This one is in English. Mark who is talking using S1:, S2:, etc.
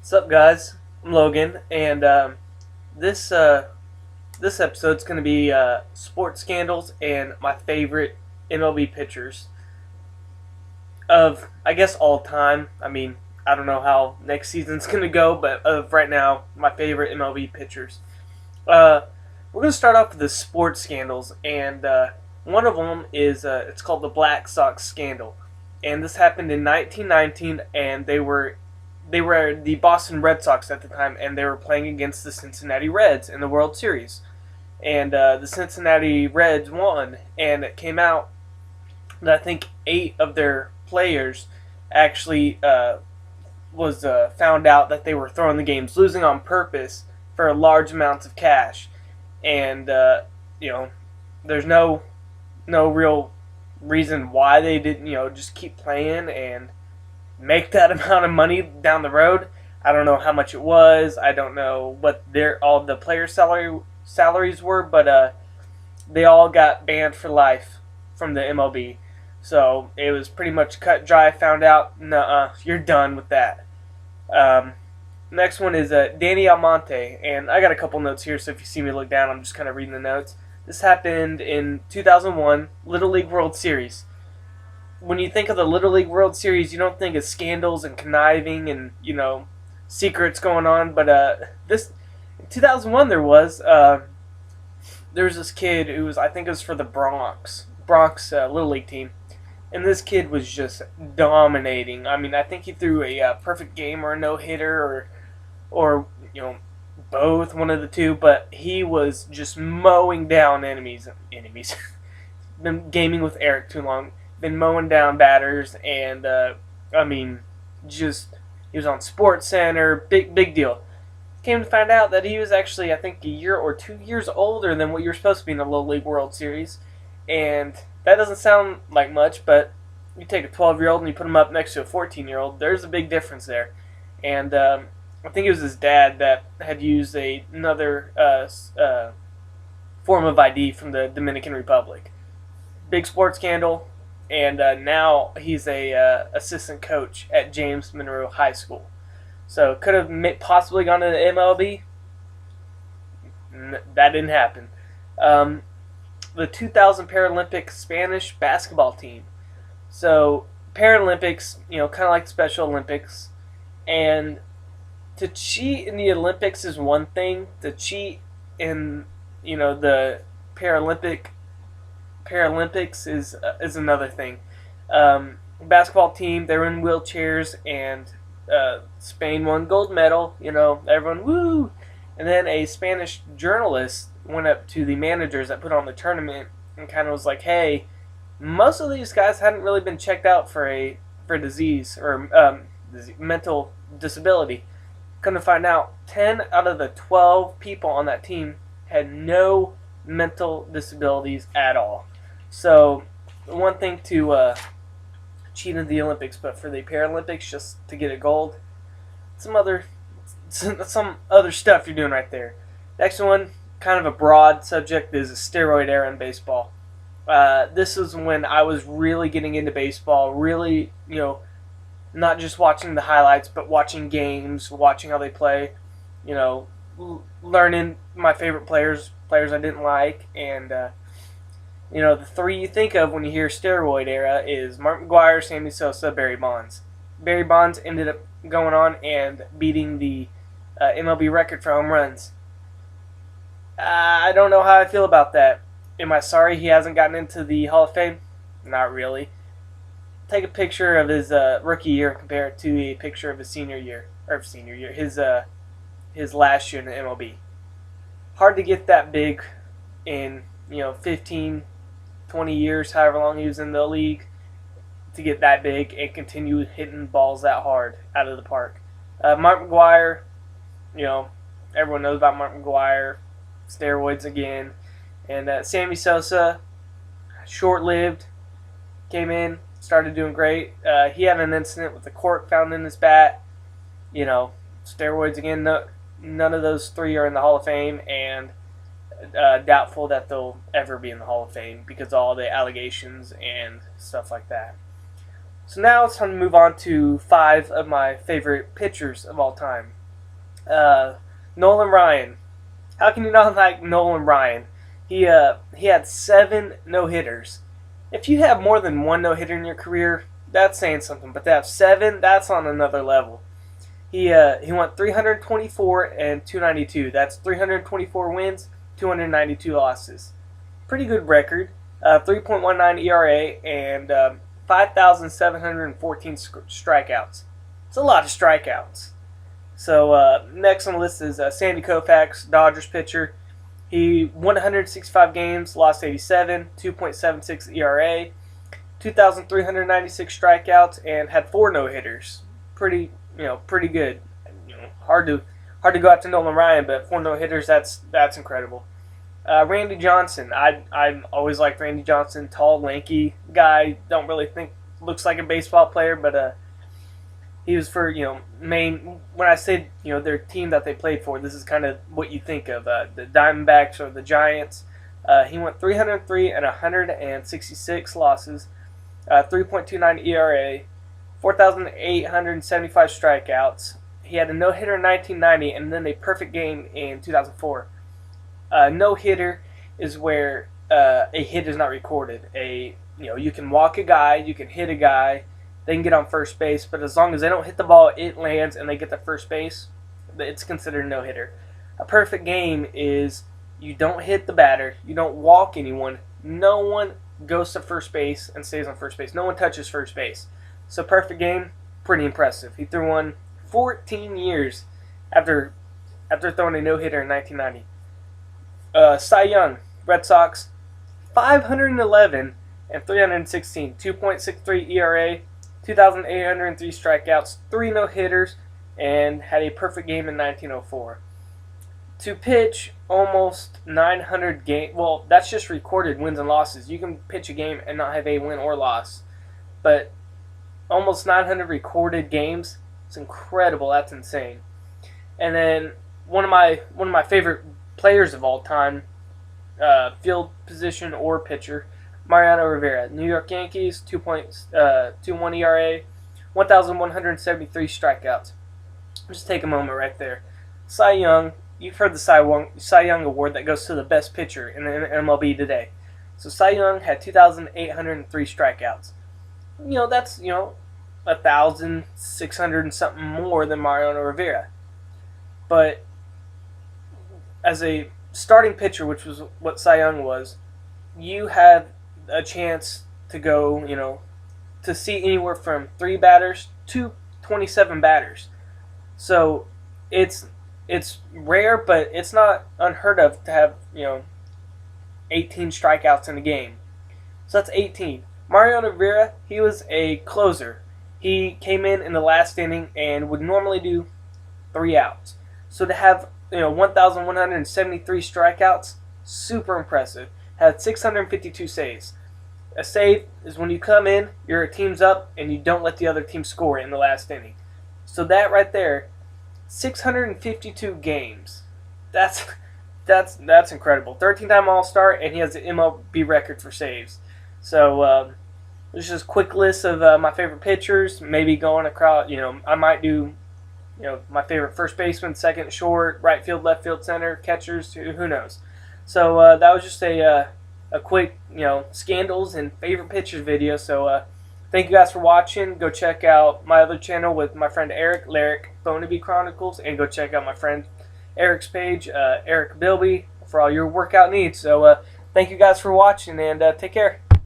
S1: What's up, guys? I'm Logan, and this this episode's going to be sports scandals and my favorite MLB pitchers of, I guess, all time. I mean, I don't know how next season's going to go, but of right now, my favorite MLB pitchers. Uh, we're going to start off with the sports scandals, and one of them is it's called the Black Sox scandal, and this happened in 1919, and they were the Boston Red Sox at the time, and they were playing against the Cincinnati Reds in the World Series. And the Cincinnati Reds won, and it came out that I think 8 of their players actually was found out that they were throwing the games, losing on purpose for large amounts of cash. And you know, there's no real reason why they didn't just keep playing and make that amount of money down the road. I don't know how much it was. I don't know what their all the player salaries were, but they all got banned for life from the MLB. So it was pretty much cut dry. Found out, nuh-uh, you're done with that. Um, Next one is Danny Almonte, and I got a couple notes here. So if you see me look down, I'm just kind of reading the notes. This happened in 2001 Little League World Series. When you think of the Little League World Series, you don't think of scandals and conniving and secrets going on. But this in 2001 there was this kid who was, I think it was for the Bronx Little League team, and this kid was just dominating. I mean, I think he threw a perfect game or a no hitter or both, one of the two. But he was just mowing down enemies. Been gaming with Eric too long. Been mowing down batters, and I mean, just he was on Sports Center, big deal. Came to find out that he was actually, I think, a year or 2 years older than what you're supposed to be in a Little League World Series, and that doesn't sound like much, but you take a 12-year-old and you put him up next to a 14-year-old, there's a big difference there. And I think it was his dad that had used another form of ID from the Dominican Republic. Big sports scandal, and now he's a assistant coach at James Monroe High School. So could have possibly gone to the MLB. That didn't happen. The 2000 Paralympic Spanish basketball team. So Paralympics, kind of like Special Olympics, and to cheat in the Olympics is one thing. To cheat in the Paralympics is another thing. Basketball team, they're in wheelchairs, and Spain won gold medal. Everyone woo. And then a Spanish journalist went up to the managers that put on the tournament and kind of was like, "Hey, most of these guys hadn't really been checked out for disease or mental disability. Come to find out, 10 out of the 12 people on that team had no mental disabilities at all." So, one thing to cheat in the Olympics, but for the Paralympics, just to get a gold, some other stuff you're doing right there. Next one, kind of a broad subject, is a steroid era in baseball. This is when I was really getting into baseball, really, not just watching the highlights, but watching games, watching how they play, learning my favorite players I didn't like, and the three you think of when you hear steroid era is Mark McGwire, Sammy Sosa, Barry Bonds. Barry Bonds ended up going on and beating the MLB record for home runs. I don't know how I feel about that. Am I sorry he hasn't gotten into the Hall of Fame? Not really. Take a picture of his rookie year and compare it to a picture of his senior year, his last year in the MLB. Hard to get that big in 15, 20 years, however long he was in the league, to get that big and continue hitting balls that hard out of the park. Mark McGwire, everyone knows about Mark McGwire, steroids again. And Sammy Sosa, short-lived, came in, started doing great. He had an incident with the cork found in his bat. Steroids again. No, none of those three are in the Hall of Fame, and doubtful that they'll ever be in the Hall of Fame because of all the allegations and stuff like that. So now it's time to move on to 5 of my favorite pitchers of all time. Nolan Ryan. How can you not like Nolan Ryan? He had 7 no-hitters. If you have more than 1 no-hitter in your career, that's saying something. But to have 7, that's on another level. He went 324 and 292. That's 324 wins, 292 losses. Pretty good record. 3.19 ERA and 5,714 strikeouts. It's a lot of strikeouts. So next on the list is Sandy Koufax, Dodgers pitcher. He won 165 games, lost 87, 2.76 ERA, 2,396 strikeouts, and had 4 no-hitters. Pretty good. Hard to go after Nolan Ryan, but 4 no-hitters, that's incredible. Randy Johnson. I always liked Randy Johnson, tall, lanky guy. Don't really think looks like a baseball player, but he was for Maine. When I say their team that they played for, this is kind of what you think of the Diamondbacks or the Giants. He went 303 and 166 losses, 3.29 ERA, 4,875 strikeouts. He had a no-hitter in 1990 and then a perfect game in 2004. No-hitter is where a hit is not recorded. You can walk a guy, you can hit a guy, they can get on first base, but as long as they don't hit the ball, it lands and they get to first base, it's considered a no-hitter. A perfect game is you don't hit the batter, you don't walk anyone, no one goes to first base and stays on first base. No one touches first base. So perfect game, pretty impressive. He threw one 14 years after throwing a no-hitter in 1990. Cy Young, Red Sox, 511 and 316, 2.63 ERA, 2,803 strikeouts, 3 no-hitters, and had a perfect game in 1904. To pitch almost 900 games, well, that's just recorded wins and losses. You can pitch a game and not have a win or loss, but almost 900 recorded games, it's incredible. That's insane. And then one of my favorite players of all time, field position or pitcher, Mariano Rivera, New York Yankees, 2.21 ERA, 1,173 strikeouts. Just take a moment right there. Cy Young, you've heard the Cy Young Award that goes to the best pitcher in the MLB today. So Cy Young had 2,803 strikeouts. That's 1,600 and something more than Mariano Rivera. But as a starting pitcher, which was what Cy Young was, you have a chance to go, to see anywhere from 3 batters to 27 batters. So it's rare, but it's not unheard of to have 18 strikeouts in a game. So that's 18. Mariano Rivera, he was a closer. He came in the last inning and would normally do 3 outs. So to have 1,173 strikeouts, super impressive. Had 652 saves. A save is when you come in, your team's up, and you don't let the other team score in the last inning. So that right there, 652 games. That's incredible. 13-time All-Star, and he has the MLB record for saves. So this is just a quick list of my favorite pitchers. Maybe going across, I might do, my favorite first baseman, second, short, right field, left field, center, catchers. Who knows? So that was just a quick, scandals and favorite pitchers video. So thank you guys for watching. Go check out my other channel with my friend Eric, Lyric Phoneby Chronicles, and go check out my friend Eric's page, Eric Bilby, for all your workout needs. So thank you guys for watching, and take care.